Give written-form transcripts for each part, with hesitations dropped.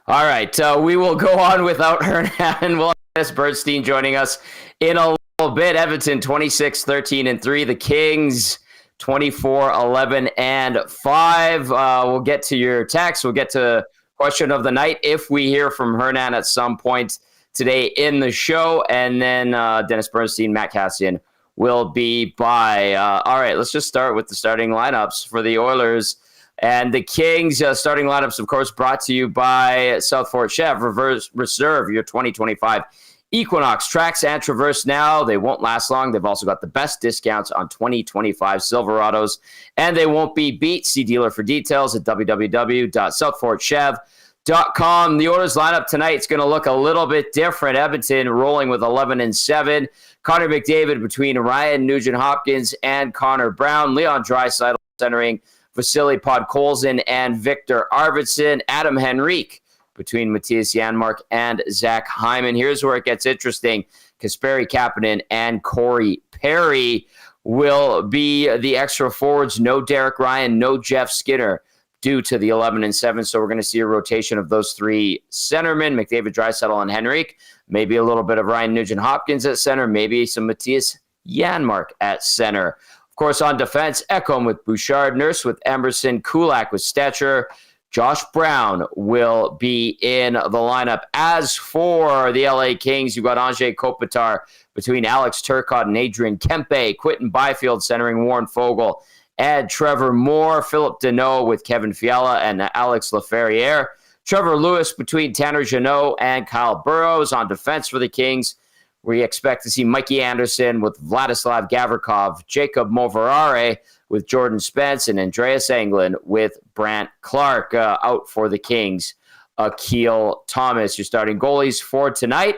All right, we will go on without Hernan. We'll have Dennis Bernstein joining us in a little bit. Edmonton 26-13-3. The Kings 24-11-5. We'll get to your text. We'll get to question of the night if we hear from Hernan at some point today in the show. And then Dennis Bernstein, Matt Kassian will be by. All right, let's just start with the starting lineups for the Oilers and the Kings. Starting lineups, of course, brought to you by South Fort Chev. Reserve your 2025 Equinox tracks and Traverse now. They won't last long. They've also got the best discounts on 2025 Silverados, and they won't be beat. See dealer for details at www.southfortchev.com. The Oilers lineup tonight is going to look a little bit different. Edmonton rolling with 11-7. Connor McDavid between Ryan Nugent-Hopkins and Connor Brown. Leon Draisaitl centering Vasily Podkolzin and Victor Arvidsson. Adam Henrique between Matthias Janmark and Zach Hyman. Here's where it gets interesting. Kasperi Kapanen and Corey Perry will be the extra forwards. No Derek Ryan, no Jeff Skinner due to the 11-7. So we're going to see a rotation of those three centermen, McDavid, Draisaitl, and Henrique. Maybe a little bit of Ryan Nugent-Hopkins at center. Maybe some Matthias Janmark at center. Of course, on defense, Ekholm with Bouchard, Nurse with Emerson, Kulak with Stetcher. Josh Brown will be in the lineup. As for the LA Kings, you've got Anze Kopitar between Alex Turcotte and Adrian Kempe, Quinton Byfield centering Warren Fogle and Trevor Moore, Philip Deneau with Kevin Fiala and Alex Laferriere, Trevor Lewis between Tanner Jeannot and Kyle Burrows. On defense for the Kings, we expect to see Mikey Anderson with Vladislav Gavrikov, Jacob Moverare with Jordan Spence, and Andreas Englund with Brant Clark. Out for the Kings, Akil Thomas. Your starting goalies for tonight.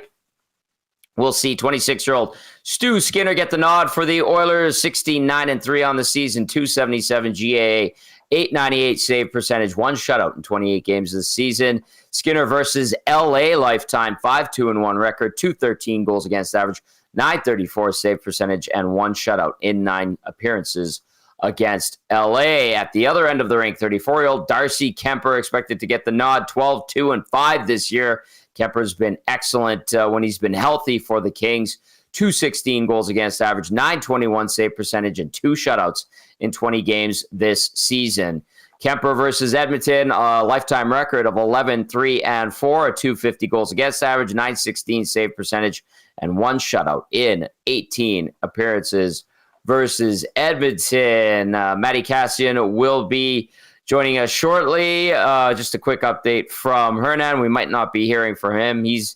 We'll see 26-year-old Stu Skinner get the nod for the Oilers. 16-9-3 on the season, 277 GAA, 898 save percentage, one shutout in 28 games this season. Skinner versus LA lifetime, 5-2-1 record, 213 goals against average, 934 save percentage, and one shutout in 9 appearances against LA. At the other end of the rink, 34-year-old Darcy Kemper expected to get the nod, 12-2-5 this year. Kemper's been excellent when he's been healthy for the Kings. 216 goals against average, 921 save percentage, and 2 shutouts in 20 games this season. Kemper versus Edmonton, a lifetime record of 11-3-4, a 250 goals against average, 916 save percentage, and 1 shutout in 18 appearances versus Edmonton. Matt Kassian will be joining us shortly. Just a quick update from Hernan. We might not be hearing from him. He's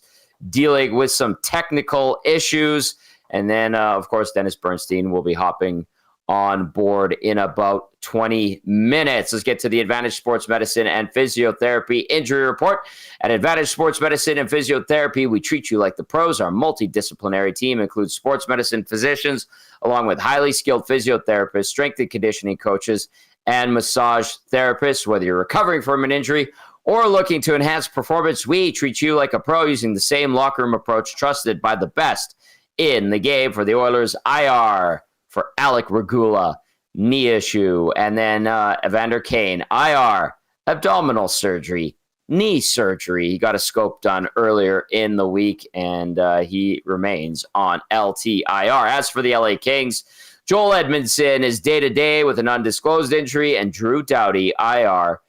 dealing with some technical issues. And then, of course, Dennis Bernstein will be hopping on board in about 20 minutes. Let's get to the Advantage Sports Medicine and Physiotherapy injury report. At Advantage Sports Medicine and Physiotherapy, we treat you like the pros. Our multidisciplinary team includes sports medicine physicians, along with highly skilled physiotherapists, strength and conditioning coaches, and massage therapists. Whether you're recovering from an injury or looking to enhance performance, we treat you like a pro using the same locker room approach trusted by the best in the game. For the Oilers, IR for Alec Regula, knee issue. And then Evander Kane, IR, abdominal surgery, knee surgery. He got a scope done earlier in the week, and he remains on LTIR. As for the LA Kings, Joel Edmondson is day-to-day with an undisclosed injury, and Drew Doughty, IR,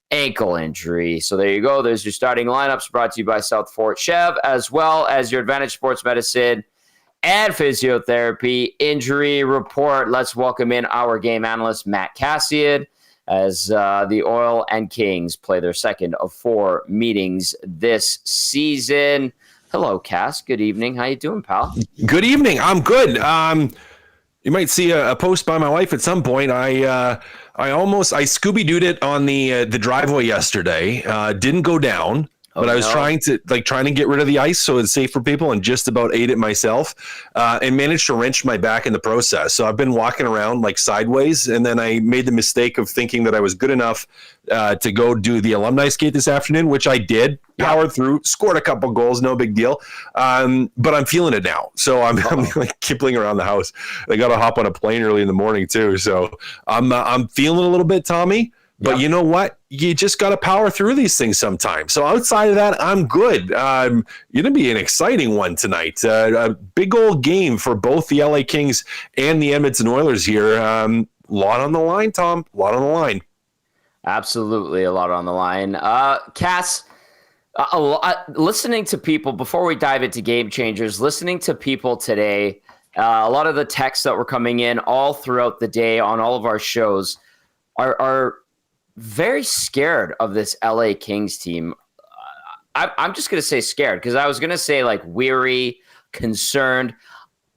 ankle injury. So there you go. There's your starting lineups brought to you by South Fort Chev, as well as your Advantage Sports Medicine and Physiotherapy injury report. Let's welcome in our game analyst, Matt Kassian, as the Oil and Kings play their second of 4 meetings this season. Hello, Cass. Good evening. How you doing, pal? Good evening. I'm good. You might see a post by my wife at some point. I Scooby-Dooed it on the driveway yesterday. Didn't go down. But I was trying to get rid of the ice so it's safe for people, and just about ate it myself, and managed to wrench my back in the process. So I've been walking around like sideways, and then I made the mistake of thinking that I was good enough to go do the alumni skate this afternoon, which I did. Powered through, scored a couple goals, no big deal. But I'm feeling it now, so I'm like kippling around the house. I got to hop on a plane early in the morning too, so I'm feeling a little bit, Tommy. But you know what? You just got to power through these things sometimes. So outside of that, I'm good. Going to be an exciting one tonight. A big old game for both the LA Kings and the Edmonton Oilers here. Lot on the line, Tom. A lot on the line. Absolutely a lot on the line. Cass, listening to people, before we dive into game changers, listening to people today, a lot of the texts that were coming in all throughout the day on all of our shows are very scared of this LA Kings team. I'm just going to say scared, because I was going to say like weary, concerned.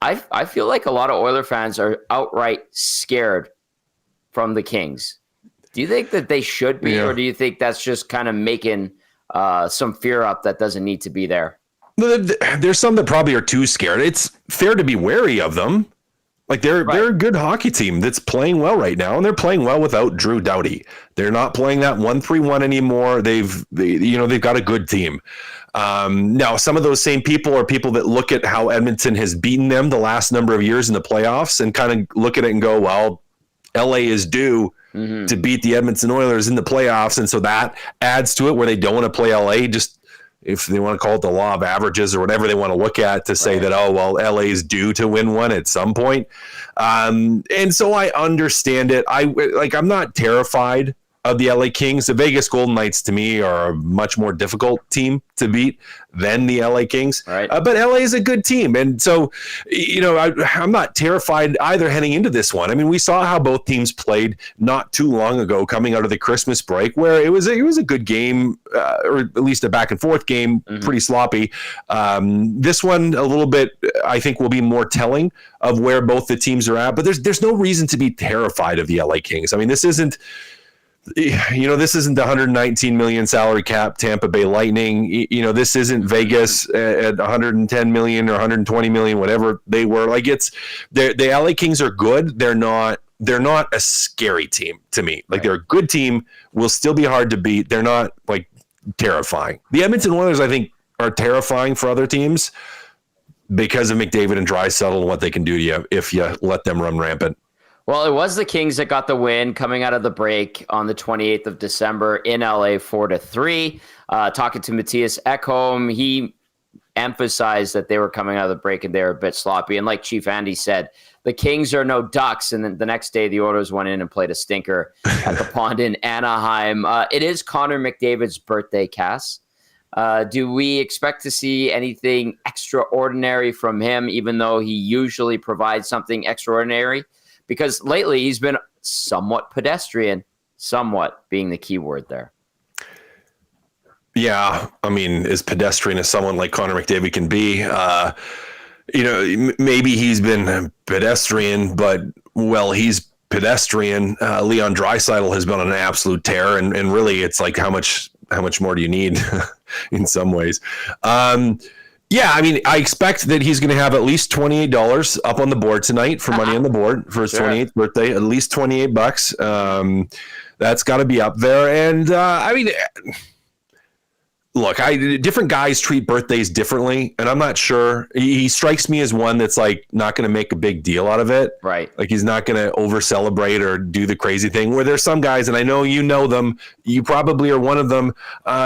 I feel like a lot of Oiler fans are outright scared from the Kings. Do you think that they should be, or do you think that's just kind of making some fear up that doesn't need to be there? There's some that probably are too scared. It's fair to be wary of them. Like they're a good hockey team that's playing well right now, and they're playing well without Drew Doughty. They're not playing that 1-3-1 anymore. They've got a good team. Now, some of those same people are people that look at how Edmonton has beaten them the last number of years in the playoffs and kind of look at it and go, well, LA is due to beat the Edmonton Oilers in the playoffs, and so that adds to it where they don't want to play LA, just if they want to call it the law of averages or whatever they want to look at to say that, oh, well, LA is due to win one at some point. And so I understand it. I'm not terrified of the LA Kings. The Vegas Golden Knights, to me, are a much more difficult team to beat than the LA Kings. Right. But LA is a good team. And so, I'm not terrified either heading into this one. I mean, we saw how both teams played not too long ago coming out of the Christmas break, where it was a good game, or at least a back and forth game, pretty sloppy. This one, a little bit, I think, will be more telling of where both the teams are at. But there's no reason to be terrified of the LA Kings. I mean, this isn't the 119 million salary cap Tampa Bay Lightning. This isn't Vegas at 110 million or 120 million, whatever they were. Like, the LA Kings are good. They're not a scary team to me. Like, they're a good team, will still be hard to beat. They're not like terrifying. The Edmonton Oilers, I think, are terrifying for other teams because of McDavid and Draisaitl and what they can do to you if you let them run rampant. Well, it was the Kings that got the win coming out of the break on the 28th of December in LA, 4-3. Talking to Matthias Ekholm, he emphasized that they were coming out of the break and they were a bit sloppy. And like Chief Andy said, the Kings are no Ducks. And then the next day, the Oilers went in and played a stinker at the Pond in Anaheim. It is Connor McDavid's birthday, Cass. Do we expect to see anything extraordinary from him, even though he usually provides something extraordinary? Because lately he's been somewhat pedestrian, somewhat being the key word there. Yeah, I mean, as pedestrian as someone like Connor McDavid can be, maybe he's been pedestrian, but, well, he's pedestrian. Leon Draisaitl has been on an absolute tear, and really it's like how much more do you need in some ways? Yeah, I mean, I expect that he's going to have at least $28 up on the board tonight for money on the board for his 28th birthday. At least $28. That's got to be up there. And I mean, look, different guys treat birthdays differently, and I'm not sure. He strikes me as one that's like not going to make a big deal out of it. Right. Like he's not going to over celebrate or do the crazy thing. Where there's some guys, and I know you know them. You probably are one of them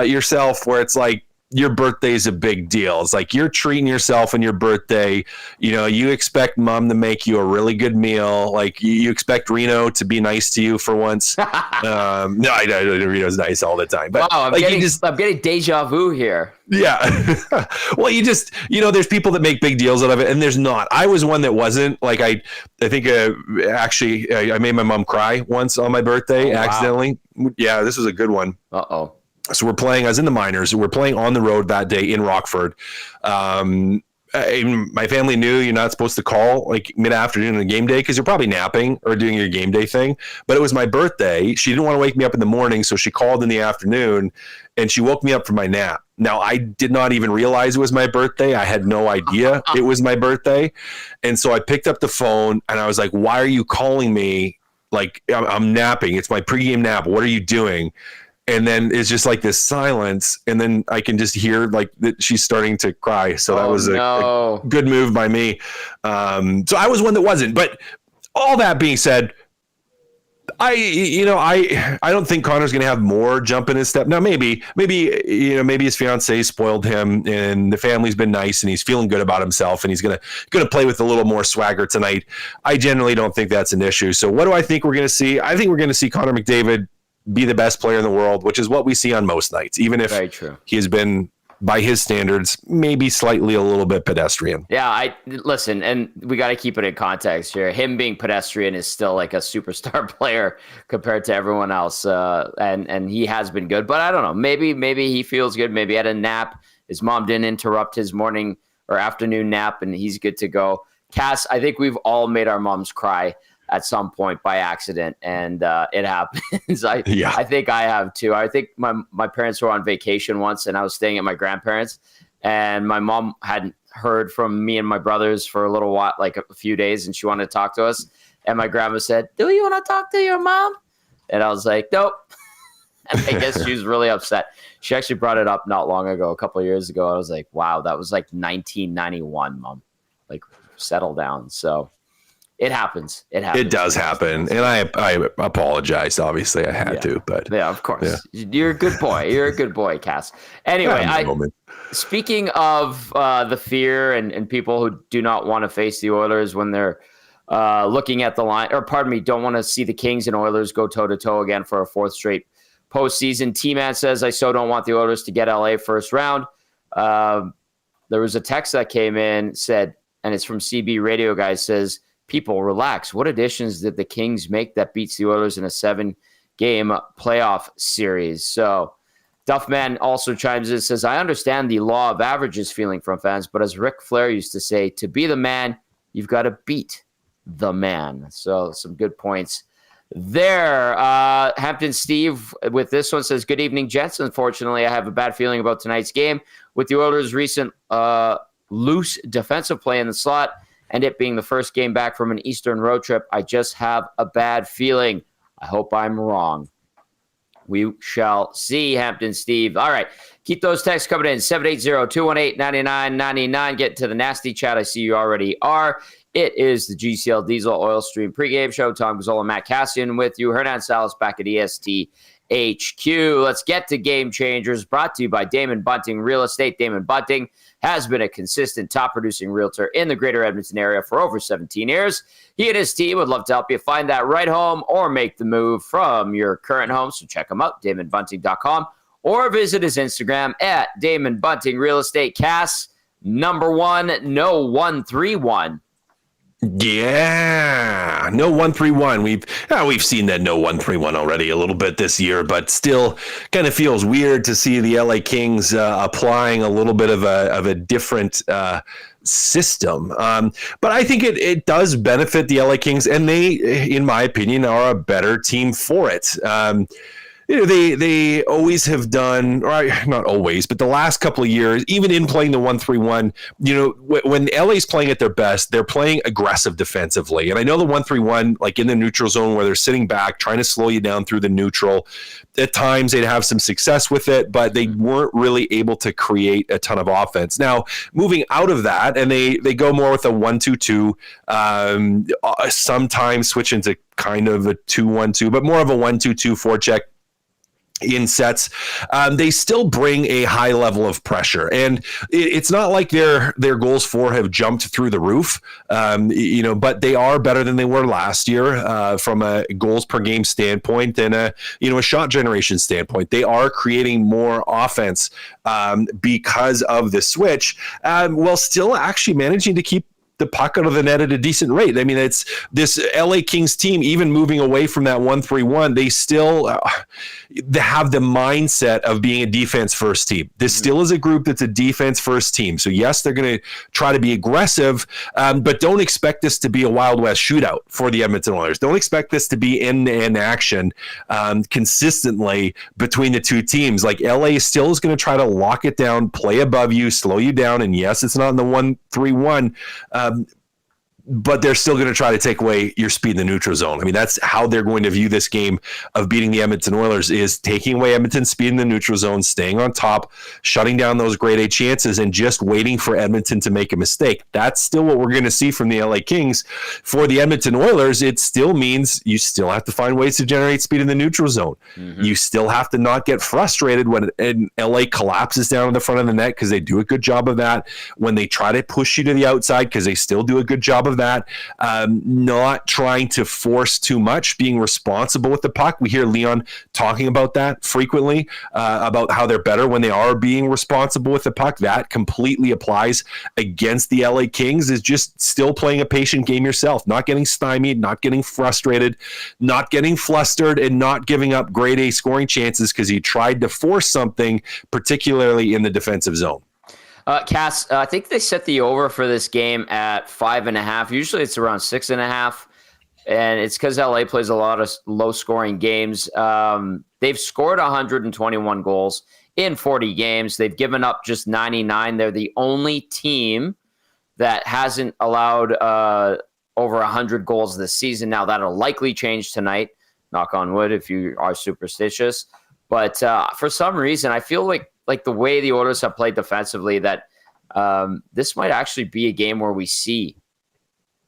yourself, where it's like, your birthday is a big deal. It's like you're treating yourself on your birthday. You expect mom to make you a really good meal. Like you expect Reno to be nice to you for once. No, Reno's nice all the time. But wow, I'm getting deja vu here. Yeah. Well, there's people that make big deals out of it, and there's not. I was one that wasn't. Like I think actually I made my mom cry once on my birthday accidentally. Yeah, this was a good one. Uh-oh. So I was in the minors. We're playing on the road that day in Rockford. My family knew you're not supposed to call like mid-afternoon on a game day because you're probably napping or doing your game day thing. But it was my birthday. She didn't want to wake me up in the morning, so she called in the afternoon, and she woke me up from my nap. Now, I did not even realize it was my birthday. I had no idea it was my birthday. And so I picked up the phone, and I was like, why are you calling me? Like, I'm napping. It's my pregame nap. What are you doing? And then it's just like this silence, and then I can just hear like that she's starting to cry. So that was a good move by me. So I was one that wasn't. But all that being said, I don't think Connor's going to have more jump in his step. Now, maybe his fiance spoiled him and the family's been nice and he's feeling good about himself and he's going to play with a little more swagger tonight. I generally don't think that's an issue. So what do I think we're going to see? I think we're going to see Connor McDavid be the best player in the world, which is what we see on most nights, even if he has been, by his standards, maybe slightly a little bit pedestrian. Yeah, listen, and we got to keep it in context here. Him being pedestrian is still like a superstar player compared to everyone else, and he has been good. But I don't know, maybe he feels good. Maybe he had a nap. His mom didn't interrupt his morning or afternoon nap, and he's good to go. Cass, I think we've all made our moms cry at some point by accident, and it happens. I think I have too. I think my parents were on vacation once, and I was staying at my grandparents', and my mom hadn't heard from me and my brothers for a little while, like a few days, and she wanted to talk to us. And my grandma said, "Do you want to talk to your mom?" And I was like, "Nope." And I guess she was really upset. She actually brought it up not long ago, a couple of years ago. I was like, "Wow, that was like 1991, Mom. Like, settle down." So. It happens. It does happen. And I apologize. Obviously, I had to. But yeah, of course. Yeah. You're a good boy. You're a good boy, Cass. Anyway, speaking of the fear and people who do not want to face the Oilers when they're looking at the line, or pardon me, don't want to see the Kings and Oilers go toe-to-toe again for a fourth straight postseason. T-Man says, I so don't want the Oilers to get LA first round. There was a text that came in, said, and it's from CB Radio Guy, says, people, relax. What additions did the Kings make that beats the Oilers in a 7-game playoff series? So Duffman also chimes in, says, I understand the law of averages feeling from fans, but as Ric Flair used to say, to be the man, you've got to beat the man. So some good points there. Hampton Steve with this one says, good evening, gents. Unfortunately, I have a bad feeling about tonight's game. With the Oilers' recent loose defensive play in the slot, and it being the first game back from an Eastern road trip, I just have a bad feeling. I hope I'm wrong. We shall see, Hampton Steve. All right, keep those texts coming in. 780-218-9999. Get to the nasty chat. I see you already are. It is the GCL Diesel Oil Stream pregame show. Tom Gazzola, Matt Kassian with you. Hernan Salas back at EST HQ. Let's get to Game Changers, brought to you by Damon Bunting Real Estate. Damon Bunting has been a consistent top-producing realtor in the greater Edmonton area for over 17 years. He and his team would love to help you find that right home or make the move from your current home. So check him out, DamonBunting.com, or visit his Instagram at Damon Bunting Real Estate. Cass, number one, no 131. Yeah, no 131. We've seen that no 131 already a little bit this year, but still kind of feels weird to see the LA Kings applying a little bit of a different system. But I think it does benefit the LA Kings, and they, in my opinion, are a better team for it. They always have done, or not always, but the last couple of years, even in playing the 1-3-1, when LA's playing at their best, they're playing aggressive defensively. And I know the 1-3-1, like in the neutral zone where they're sitting back, trying to slow you down through the neutral, at times they'd have some success with it, but they weren't really able to create a ton of offense. Now, moving out of that, and they go more with a 1-2-2, sometimes switch into kind of a 2-1-2, but more of a 1-2-2 forecheck in sets. They still bring a high level of pressure, and it's not like their goals for have jumped through the roof, but they are better than they were last year from a goals per game standpoint and a shot generation standpoint. They are creating more offense because of the switch, while still actually managing to keep the puck out of the net at a decent rate. I mean, it's this LA Kings team, even moving away from that 1-3-1, they still they have the mindset of being a defense first team. This still is a group that's a defense first team. So yes, they're going to try to be aggressive, but don't expect this to be a Wild West shootout for the Edmonton Oilers. Don't expect this to be end-to-end action consistently between the two teams. Like, LA still is going to try to lock it down, play above you, slow you down, and yes, it's not in the 1-3-1, but they're still going to try to take away your speed in the neutral zone. I mean, that's how they're going to view this game of beating the Edmonton Oilers, is taking away Edmonton's speed in the neutral zone, staying on top, shutting down those grade A chances, and just waiting for Edmonton to make a mistake. That's still what we're going to see from the LA Kings. For the Edmonton Oilers, it still means you still have to find ways to generate speed in the neutral zone. Mm-hmm. You still have to not get frustrated when LA collapses down in the front of the net, because they do a good job of that. When they try to push you to the outside, because they still do a good job of that. Not trying to force too much, being responsible with the puck. We hear Leon talking about that frequently, about how they're better when they are being responsible with the puck. That completely applies against the LA Kings, is just still playing a patient game yourself, not getting stymied, not getting frustrated, not getting flustered, and not giving up grade A scoring chances because he tried to force something, particularly in the defensive zone. Cass, I think they set the over for this game at 5.5. Usually it's around 6.5, and it's because LA plays a lot of low-scoring games. They've scored 121 goals in 40 games. They've given up just 99. They're the only team that hasn't allowed over 100 goals this season. Now, that'll likely change tonight, knock on wood, if you are superstitious. But for some reason, I feel like the way the Oilers have played defensively, that this might actually be a game where we see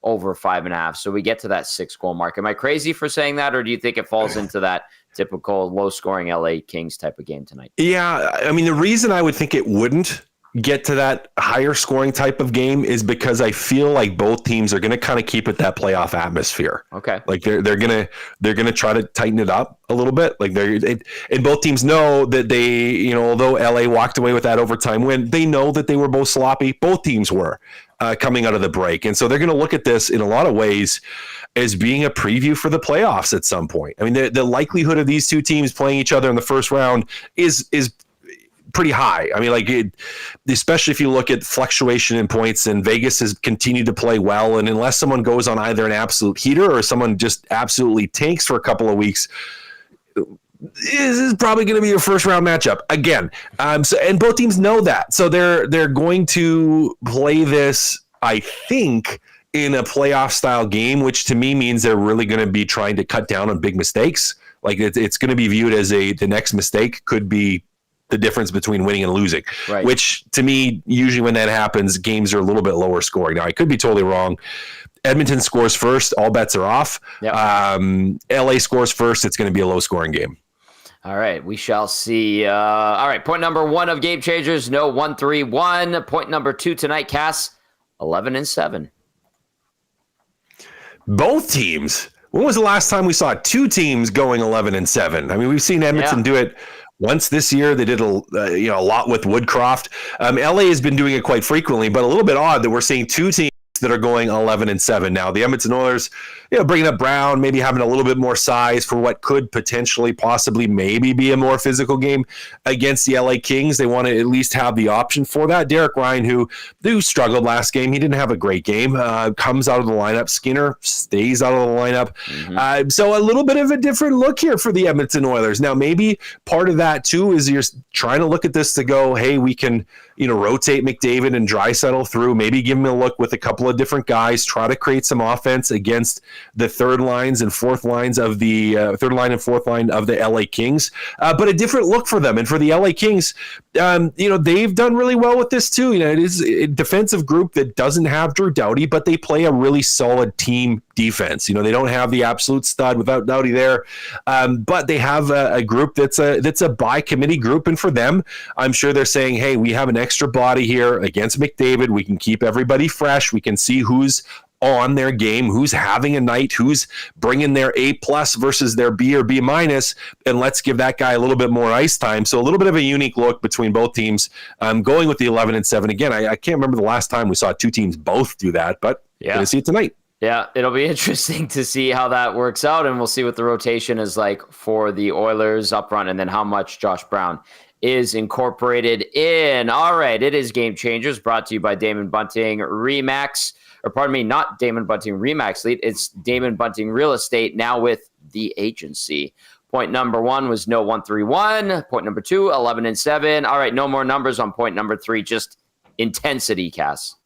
over 5.5. So we get to that 6-goal mark. Am I crazy for saying that, or do you think it falls into that typical low-scoring LA Kings type of game tonight? Yeah, I mean, the reason I would think it wouldn't get to that higher scoring type of game is because I feel like both teams are going to kind of keep it that playoff atmosphere. Okay. Like they're going to try to tighten it up a little bit. Like and both teams know that they, although LA walked away with that overtime win, they know that they were both sloppy. Both teams were coming out of the break. And so they're going to look at this in a lot of ways as being a preview for the playoffs at some point. I mean, the likelihood of these two teams playing each other in the first round is pretty high. I mean, especially if you look at fluctuation in points, and Vegas has continued to play well. And unless someone goes on either an absolute heater or someone just absolutely tanks for a couple of weeks, this is probably going to be your first round matchup again. And both teams know that. So they're going to play this, I think, in a playoff style game, which to me means they're really going to be trying to cut down on big mistakes. Like it's going to be viewed as the next mistake could be the difference between winning and losing, right? Which to me, usually when that happens, games are a little bit lower scoring. Now, I could be totally wrong. Edmonton scores first, all bets are off. Yep. LA scores first, it's going to be a low scoring game. All right, we shall see. All right, point number 1 of Game Changers, no 1-3-1. Point number 2 tonight, Cass, 11-7. Both teams. When was the last time we saw two teams going 11-7? I mean, we've seen Edmonton do it once this year. They did a lot with Woodcroft. LA has been doing it quite frequently, but a little bit odd that we're seeing two teams that are going 11-7 now. The Edmonton Oilers, bringing up Brown, maybe having a little bit more size for what could potentially, possibly, maybe be a more physical game against the LA Kings. They want to at least have the option for that. Derek Ryan, who struggled last game, he didn't have a great game, comes out of the lineup. Skinner stays out of the lineup. Mm-hmm. So a little bit of a different look here for the Edmonton Oilers. Now, maybe part of that too is you're trying to look at this to go, hey, we can rotate McDavid and Draisaitl through, maybe give him a look with a couple of different guys, try to create some offense against the third line and fourth line of the LA Kings, but a different look for them. And for the LA Kings, they've done really well with this too. It is a defensive group that doesn't have Drew Doughty, but they play a really solid team defense. They don't have the absolute stud without Doughty there, but they have a group that's a by committee group. And for them, I'm sure they're saying, hey, we have an extra body here against McDavid. We can keep everybody fresh. We can see who's on their game, who's having a night, who's bringing their A+ versus their B or B-, and let's give that guy a little bit more ice time. So a little bit of a unique look between both teams. I'm going with the 11-7 again. I can't remember the last time we saw two teams both do that, but going to see it tonight. Yeah, it'll be interesting to see how that works out, and we'll see what the rotation is like for the Oilers up front, and then how much Josh Brown is incorporated in. All right, it is Game Changers, brought to you by Damon Bunting Remax. Or pardon me, not Damon Bunting Remax Lead. It's Damon Bunting Real Estate, now with the agency. Point number 1 was no 1-3-1. Point number 2, 11-7. All right, no more numbers on point number 3, just intensity, Cass.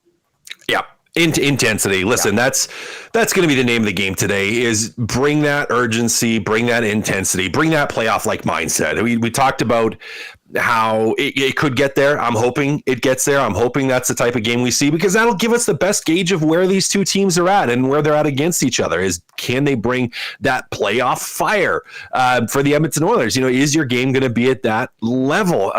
Yeah. Intensity. Listen, that's going to be the name of the game today, is bring that urgency, bring that intensity, bring that playoff-like mindset. We talked about how it could get there. I'm hoping it gets there. I'm hoping that's the type of game we see, because that'll give us the best gauge of where these two teams are at and where they're at against each other. Is, can they bring that playoff fire for the Edmonton Oilers? Is your game going to be at that level,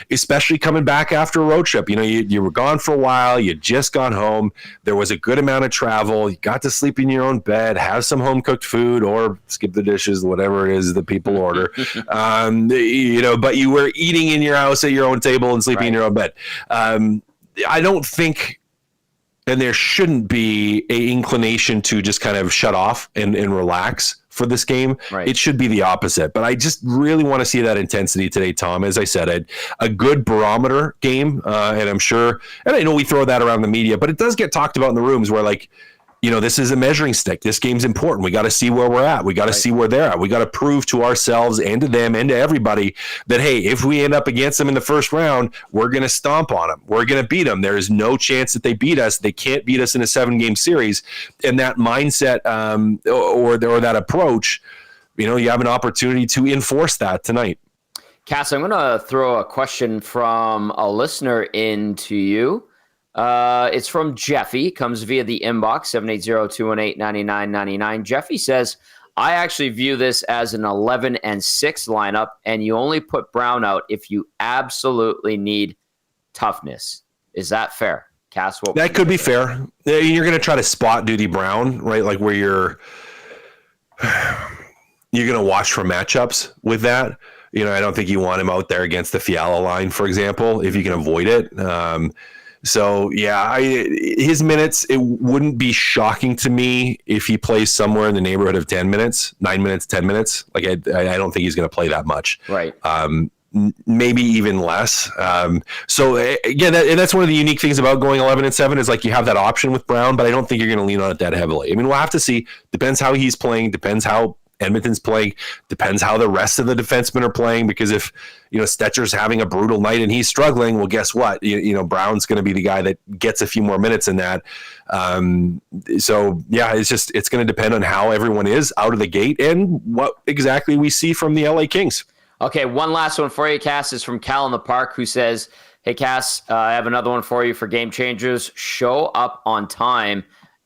especially coming back after a road trip? You were gone for a while. You just got home. There was a good amount of travel. You got to sleep in your own bed, have some home cooked food, or skip the dishes, whatever it is that people order. But you were eating in your house at your own table and sleeping in your own bed. I don't think, and there shouldn't be an inclination to just kind of shut off and relax for this game. Right. It should be the opposite. But I just really want to see that intensity today, Tom. As I said, a good barometer game, and I'm sure, and I know we throw that around the media, but it does get talked about in the rooms where, like, this is a measuring stick. This game's important. We got to see where we're at. We got to see where they're at. We got to prove to ourselves and to them and to everybody that, hey, if we end up against them in the first round, we're going to stomp on them. We're going to beat them. There is no chance that they beat us. They can't beat us in a 7-game series. And that mindset or that approach, you have an opportunity to enforce that tonight. Cass, I'm going to throw a question from a listener into you. It's from Jeffy, comes via the inbox, 780-218-9999. Jeffy says, I actually view this as an 11-6 lineup, and you only put Brown out if you absolutely need toughness. Is that fair? Cass, that could be fair. You're going to try to spot duty Brown, right? Like where you're going to watch for matchups with that. I don't think you want him out there against the Fiala line, for example, if you can avoid it. So, yeah, his minutes, it wouldn't be shocking to me if he plays somewhere in the neighborhood of 10 minutes, 9 minutes, 10 minutes. Like, I don't think he's going to play that much. Right. Maybe even less. So, again, that's one of the unique things about going 11-7 is, like, you have that option with Brown, but I don't think you're going to lean on it that heavily. I mean, we'll have to see. Depends how he's playing. Depends how Edmonton's playing, depends how the rest of the defensemen are playing, because if Stetcher's having a brutal night and he's struggling, well, guess what? Brown's going to be the guy that gets a few more minutes in that. So yeah, it's going to depend on how everyone is out of the gate and what exactly we see from the LA Kings. Okay, one last one for you, Cass, is from Cal in the Park, who says, hey, Cass, I have another one for you for Game Changers. Show up on time,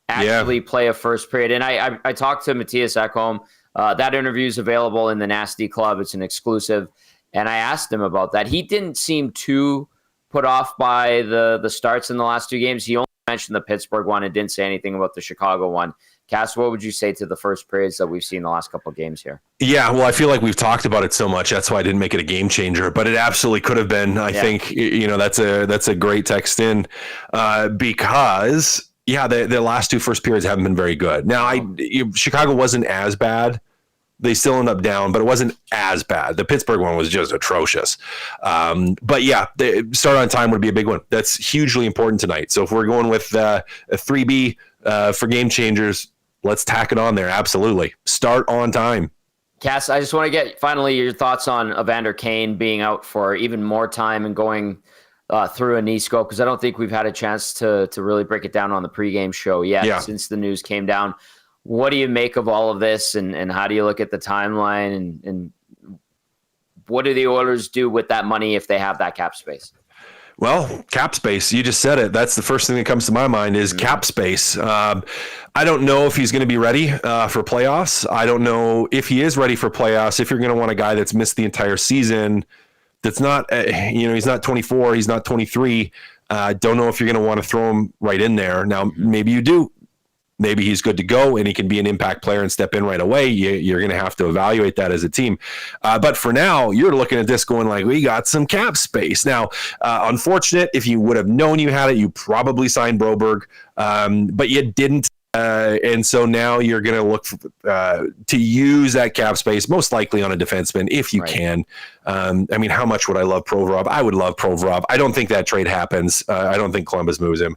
actually play a first period. And I talked to Matthias Ekholm. That interview is available in the Nasty Club. It's an exclusive. And I asked him about that. He didn't seem too put off by the starts in the last 2 games. He only mentioned the Pittsburgh one and didn't say anything about the Chicago one. Cass, what would you say to the first periods that we've seen the last couple of games here? Yeah, well, I feel like we've talked about it so much. That's why I didn't make it a game changer, but it absolutely could have been. I think, that's a great text in because the last 2 first periods haven't been very good. Now, Chicago wasn't as bad. They still end up down, but it wasn't as bad. The Pittsburgh one was just atrocious. But yeah, the start on time would be a big one. That's hugely important tonight. So if we're going with a 3B for Game Changers, let's tack it on there. Absolutely. Start on time. Cass, I just want to get finally your thoughts on Evander Kane being out for even more time and going through a knee scope, because I don't think we've had a chance to really break it down on the pregame show yet since the news came down. What do you make of all of this, and how do you look at the timeline, and what do the Oilers do with that money if they have that cap space? Well, cap space, you just said it. That's the first thing that comes to my mind is cap space. I don't know if he's going to be ready for playoffs. I don't know if he is ready for playoffs. If you're going to want a guy that's missed the entire season, that's not, he's not 24, he's not 23. Don't know if you're going to want to throw him right in there. Now, maybe you do. Maybe he's good to go and he can be an impact player and step in right away. You're going to have to evaluate that as a team. But for now, you're looking at this going like, we got some cap space. Now, unfortunate, if you would have known you had it, you probably signed Broberg, but you didn't. And so now you're going to look to use that cap space, most likely on a defenseman, if you can. I mean, how much would I love Provorov? I would love Provorov. I don't think that trade happens. I don't think Columbus moves him.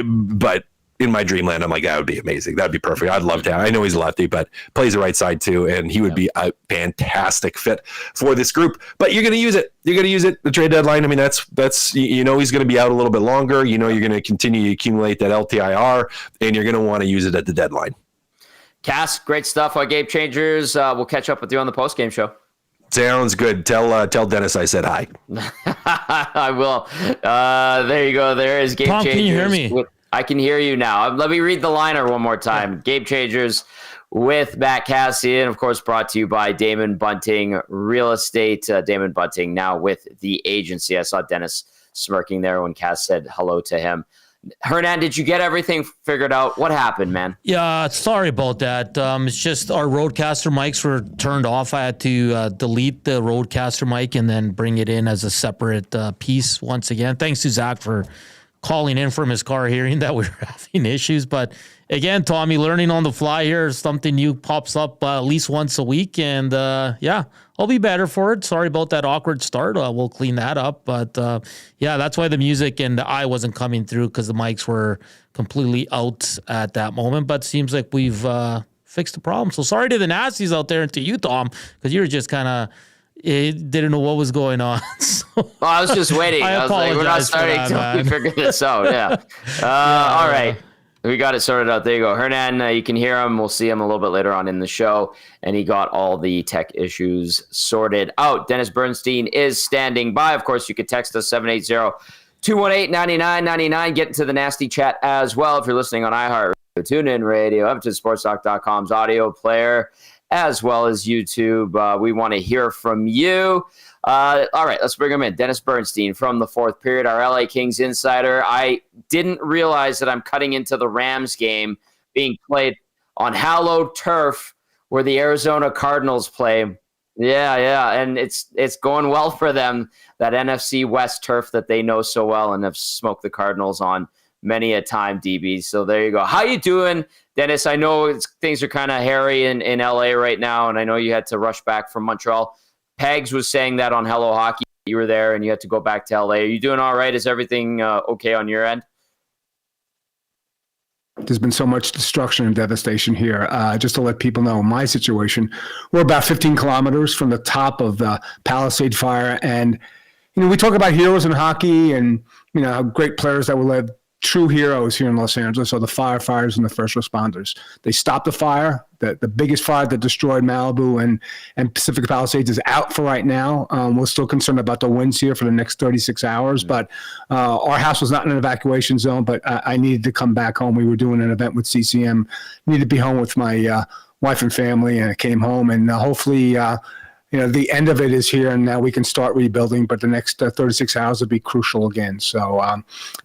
But in my dreamland, I'm like, that would be amazing. That'd be perfect. I'd love to. I know he's a lefty, but plays the right side too, and he would be a fantastic fit for this group. But you're going to use it. You're going to use it. The trade deadline. I mean, that's he's going to be out a little bit longer. You're going to continue to accumulate that LTIR, and you're going to want to use it at the deadline. Cass, great stuff on Game Changers. We'll catch up with you on the post-game show. Sounds good. Tell Dennis I said hi. I will. There you go. There is Game Tom, Changers. can you hear me? I can hear you now. Let me read the liner one more time. Yeah. Game Changers with Matt Kassian, of course, brought to you by Damon Bunting Real Estate. Damon Bunting now with the agency. I saw Dennis smirking there when Cass said hello to him. Hernan, did you get everything figured out? What happened, man? Yeah, sorry about that. It's just our Roadcaster mics were turned off. I had to delete the Roadcaster mic and then bring it in as a separate piece once again. Thanks to Zach for calling in from his car, hearing that we were having issues. But again, Tommy, learning on the fly here, something new pops up at least once a week. And I'll be better for it. Sorry about that awkward start. We'll clean that up. But that's why the music and I wasn't coming through, because the mics were completely out at that moment. But seems like we've fixed the problem. So sorry to the Nazis out there and to you, Tom, because you were just kind of didn't know what was going on. So, I was just waiting. I was like, we're not starting until we figure this out. Yeah. All right. We got it sorted out. There you go. Hernan, you can hear him. We'll see him a little bit later on in the show. And he got all the tech issues sorted out. Dennis Bernstein is standing by. Of course, you could text us 780-218-9999. Get into the nasty chat as well if you're listening on iHeart, TuneIn Radio, EdmontonSportsTalk.com's audio player, as well as YouTube. We want to hear from you. All right, let's bring him in. Dennis Bernstein from the fourth period, our LA Kings insider. I didn't realize that I'm cutting into the Rams game being played on hallowed turf where the Arizona Cardinals play. Yeah, and it's going well for them, that NFC West turf that they know so well and have smoked the Cardinals on many a time, DB. So there you go. How you doing, Dennis? I know things are kind of hairy in LA right now, and I know you had to rush back from Montreal. Pegs was saying that on Hello Hockey. You were there and you had to go back to LA. Are you doing all right? Is everything okay on your end? There's been so much destruction and devastation here. Just to let people know my situation, we're about 15 kilometers from the top of the Palisade Fire. And, we talk about heroes in hockey and, how great players that will live. True heroes here in Los Angeles are the firefighters and the first responders. They stopped the fire. The biggest fire that destroyed Malibu and Pacific Palisades is out for right now. We're still concerned about the winds here for the next 36 hours, but our house was not in an evacuation zone, but I needed to come back home. We were doing an event with CCM. Needed to be home with my wife and family, and I came home, and hopefully the end of it is here, and now we can start rebuilding, but the next 36 hours will be crucial again. So,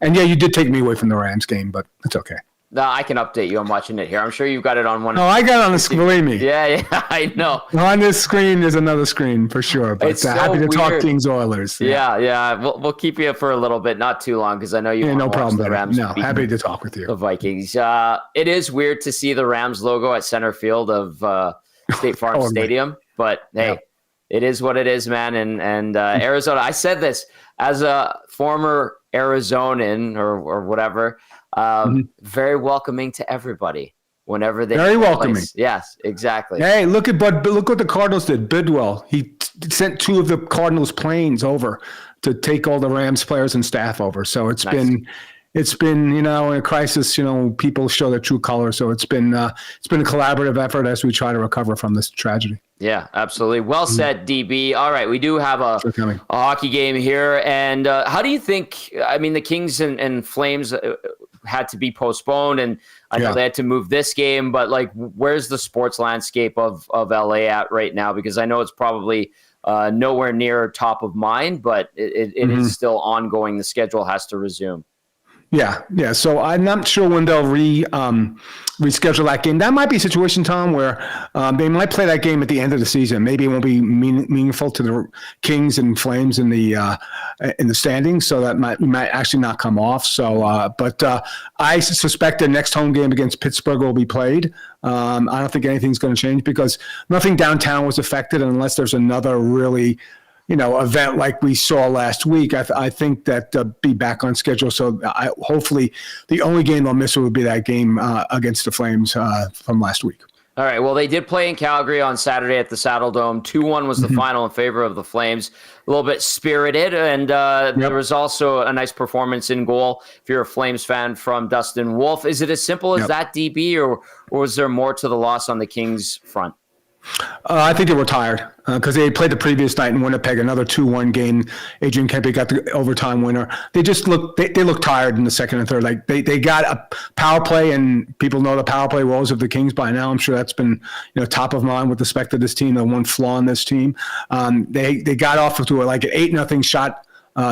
you did take me away from the Rams game, but it's okay. No, I can update you. I'm watching it here. I'm sure you've got it on one. No, I got it on the screen. Believe me. Yeah, I know. On this screen, there's another screen for sure. But it's so happy to weird. Talk Kings Oilers. Yeah. We'll keep you for a little bit, not too long, because I know you. Yeah, no problem. The Rams happy to talk with you. The Vikings. It is weird to see the Rams logo at center field of State Farm Stadium, but hey. Yeah. It is what it is, man. And Arizona, I said this as a former Arizonan or whatever, very welcoming to everybody whenever they very welcoming. Yes, exactly. Hey, look what the Cardinals did. Bidwell, he sent two of the Cardinals planes over to take all the Rams players and staff over. So it's been in a crisis, people show their true colors. So it's been a collaborative effort as we try to recover from this tragedy. Yeah, absolutely. Well said, DB. All right, we do have a hockey game here. And how do you think, the Kings and Flames had to be postponed, and I know they had to move this game, but where's the sports landscape of LA at right now? Because I know it's probably nowhere near top of mind, but it is still ongoing. The schedule has to resume. Yeah. So I'm not sure when they'll reschedule that game. That might be a situation, Tom, where they might play that game at the end of the season. Maybe it won't be meaningful to the Kings and Flames in the standings, so that might actually not come off. So, but I suspect the next home game against Pittsburgh will be played. I don't think anything's going to change because nothing downtown was affected unless there's another really event like we saw last week. I think that be back on schedule. So hopefully the only game they'll miss would be that game against the Flames from last week. All right. Well, they did play in Calgary on Saturday at the Saddle Dome. 2-1 was the final in favor of the Flames. A little bit spirited, and there was also a nice performance in goal, if you're a Flames fan, from Dustin Wolf. Is it as simple as that, DB, or was there more to the loss on the Kings front? I think they were tired because they played the previous night in Winnipeg, another 2-1 game. Adrian Kempe got the overtime winner. They just looked tired in the second and third. Like they got a power play, and people know the power play woes of the Kings by now. I'm sure that's been top of mind with respect to this team. The one flaw in this team, they got off to like an 8-0 shot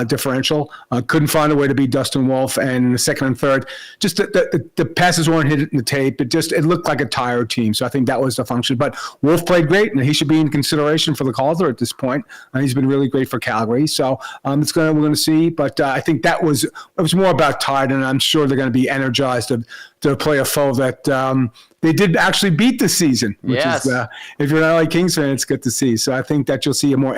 differential. Couldn't find a way to beat Dustin Wolf, and in the second and third, just the passes weren't hitting the tape. It looked like a tired team. So I think that was the function. But Wolf played great, and he should be in consideration for the Calder at this point. He's been really great for Calgary. So we're going to see. But I think it was more about tired, and I'm sure they're going to be energized to play a foe that they did actually beat this season, which is, if you're an LA Kings fan, it's good to see. So I think that you'll see a more